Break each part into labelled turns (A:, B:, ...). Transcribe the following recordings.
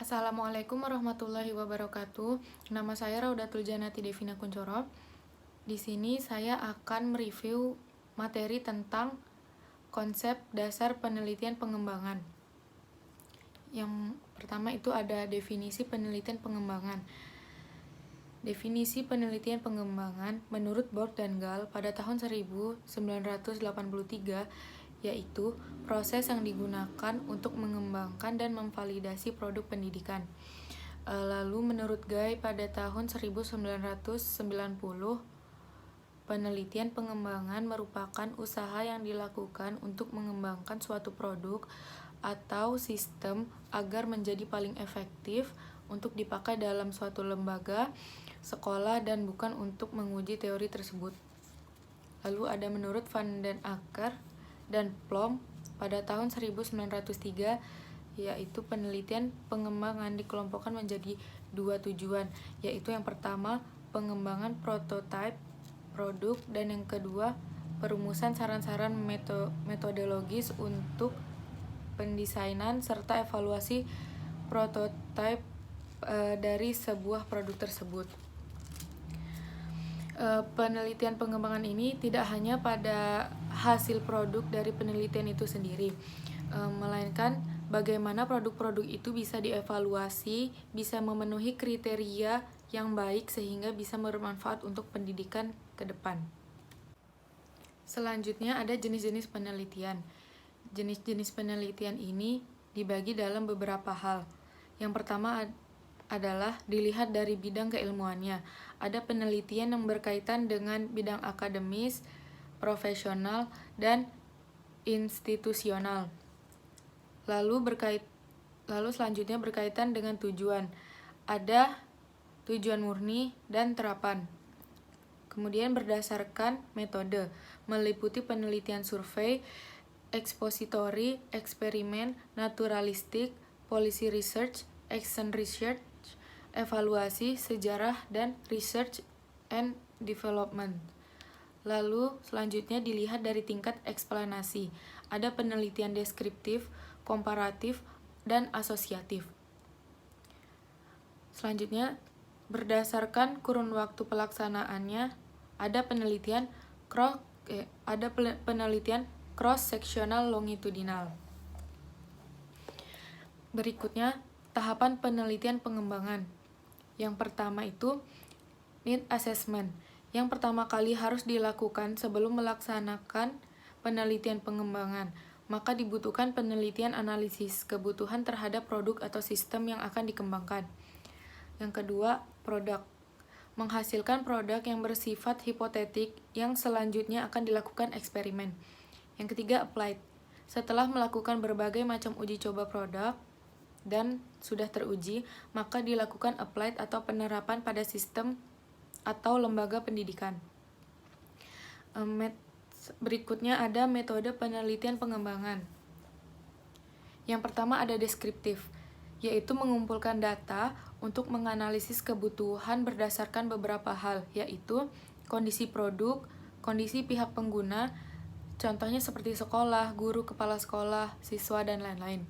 A: Assalamualaikum warahmatullahi wabarakatuh. Nama saya Raudatul Janati Devina Kuncoro. Di sini saya akan mereview materi tentang konsep dasar penelitian pengembangan. Yang pertama itu ada definisi penelitian pengembangan. Definisi penelitian pengembangan menurut Borg dan Gall pada tahun 1983 yaitu proses yang digunakan untuk mengembangkan dan memvalidasi produk pendidikan. Lalu menurut Guy pada tahun 1990, penelitian pengembangan merupakan usaha yang dilakukan untuk mengembangkan suatu produk atau sistem agar menjadi paling efektif untuk dipakai dalam suatu lembaga, sekolah, dan bukan untuk menguji teori tersebut. Lalu ada menurut Van den Akker dan Plom pada tahun 1903, yaitu penelitian pengembangan dikelompokkan menjadi dua tujuan, yaitu yang pertama pengembangan prototipe produk dan yang kedua perumusan saran-saran metodologis untuk pendesainan serta evaluasi prototipe dari sebuah produk tersebut. Penelitian pengembangan ini tidak hanya pada hasil produk dari penelitian itu sendiri, melainkan bagaimana produk-produk itu bisa dievaluasi, bisa memenuhi kriteria yang baik sehingga bisa bermanfaat untuk pendidikan ke depan. Selanjutnya ada jenis-jenis penelitian. Jenis-jenis penelitian ini dibagi dalam beberapa hal. Yang pertama adalah dilihat dari bidang keilmuannya. Ada penelitian yang berkaitan dengan bidang akademis, profesional, dan institusional. Lalu selanjutnya berkaitan dengan tujuan. Ada tujuan murni dan terapan. Kemudian berdasarkan metode, meliputi penelitian survei, expository, eksperimen, naturalistik, policy research, action research, evaluasi, sejarah, dan research and development. Lalu selanjutnya dilihat dari tingkat eksplanasi. Ada penelitian deskriptif, komparatif, dan asosiatif. Selanjutnya, berdasarkan kurun waktu pelaksanaannya, ada penelitian cross-sectional longitudinal. Berikutnya, tahapan penelitian pengembangan. Yang pertama itu need assessment. Yang pertama kali harus dilakukan sebelum melaksanakan penelitian pengembangan. Maka dibutuhkan penelitian analisis kebutuhan terhadap produk atau sistem yang akan dikembangkan. Yang kedua, produk. Menghasilkan produk yang bersifat hipotetik yang selanjutnya akan dilakukan eksperimen. Yang ketiga, applied. Setelah melakukan berbagai macam uji coba produk dan sudah teruji, maka dilakukan applied atau penerapan pada sistem atau lembaga pendidikan. Berikutnya ada metode penelitian pengembangan. Yang pertama ada deskriptif, yaitu mengumpulkan data untuk menganalisis kebutuhan berdasarkan beberapa hal, yaitu kondisi produk, kondisi pihak pengguna, contohnya seperti sekolah, guru, kepala sekolah, siswa, dan lain-lain.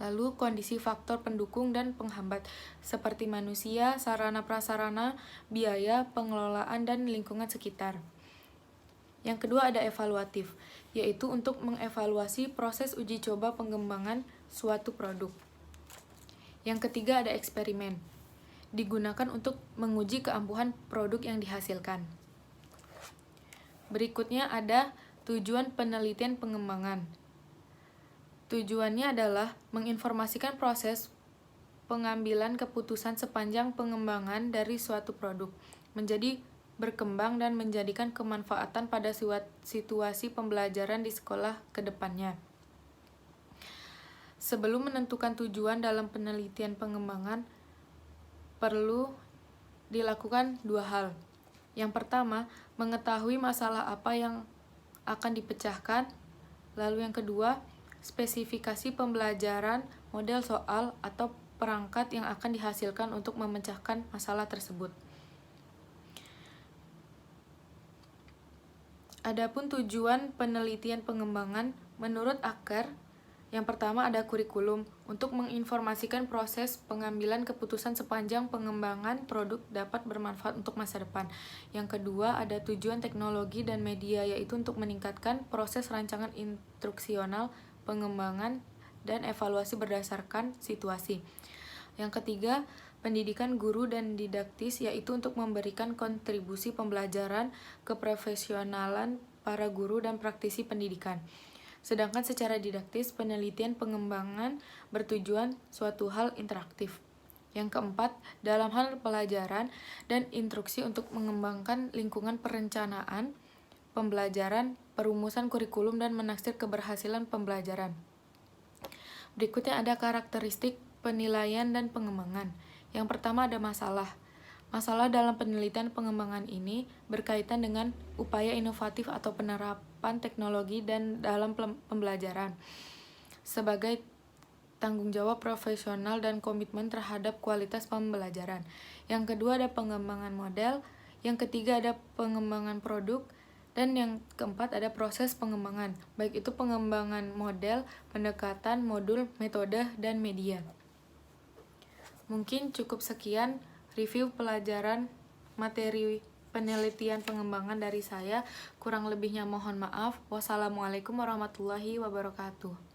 A: Lalu kondisi faktor pendukung dan penghambat, seperti manusia, sarana-prasarana, biaya, pengelolaan, dan lingkungan sekitar. Yang kedua ada evaluatif, yaitu untuk mengevaluasi proses uji coba pengembangan suatu produk. Yang ketiga ada eksperimen, digunakan untuk menguji keampuhan produk yang dihasilkan. Berikutnya ada tujuan penelitian pengembangan. Tujuannya adalah menginformasikan proses pengambilan keputusan sepanjang pengembangan dari suatu produk, menjadi berkembang dan menjadikan kemanfaatan pada situasi pembelajaran di sekolah ke depannya. Sebelum menentukan tujuan dalam penelitian pengembangan, perlu dilakukan dua hal. Yang pertama, mengetahui masalah apa yang akan dipecahkan. Lalu yang kedua, spesifikasi pembelajaran, model soal, atau perangkat yang akan dihasilkan untuk memecahkan masalah tersebut. Adapun tujuan penelitian pengembangan menurut Akker Yang pertama ada kurikulum, untuk menginformasikan proses pengambilan keputusan sepanjang pengembangan produk dapat bermanfaat untuk masa depan. Yang kedua ada tujuan teknologi dan media, yaitu untuk meningkatkan proses rancangan instruksional, pengembangan, dan evaluasi berdasarkan situasi. Yang ketiga, pendidikan guru dan didaktis, yaitu untuk memberikan kontribusi pembelajaran keprofesionalan para guru dan praktisi pendidikan. Sedangkan secara didaktis, penelitian pengembangan bertujuan suatu hal interaktif. Yang keempat, dalam hal pelajaran dan instruksi untuk mengembangkan lingkungan perencanaan, pembelajaran, perumusan kurikulum, dan menaksir keberhasilan pembelajaran. Berikutnya ada karakteristik penilaian dan pengembangan. Yang pertama ada masalah. Masalah dalam penelitian pengembangan ini berkaitan dengan upaya inovatif atau penerapan teknologi dan dalam pembelajaran sebagai tanggung jawab profesional dan komitmen terhadap kualitas pembelajaran. Yang kedua ada pengembangan model, yang ketiga ada pengembangan produk, dan yang keempat ada proses pengembangan, baik itu pengembangan model, pendekatan, modul, metode, dan media. Mungkin cukup sekian review pelajaran materi penelitian pengembangan dari saya. Kurang lebihnya mohon maaf. Wassalamualaikum warahmatullahi wabarakatuh.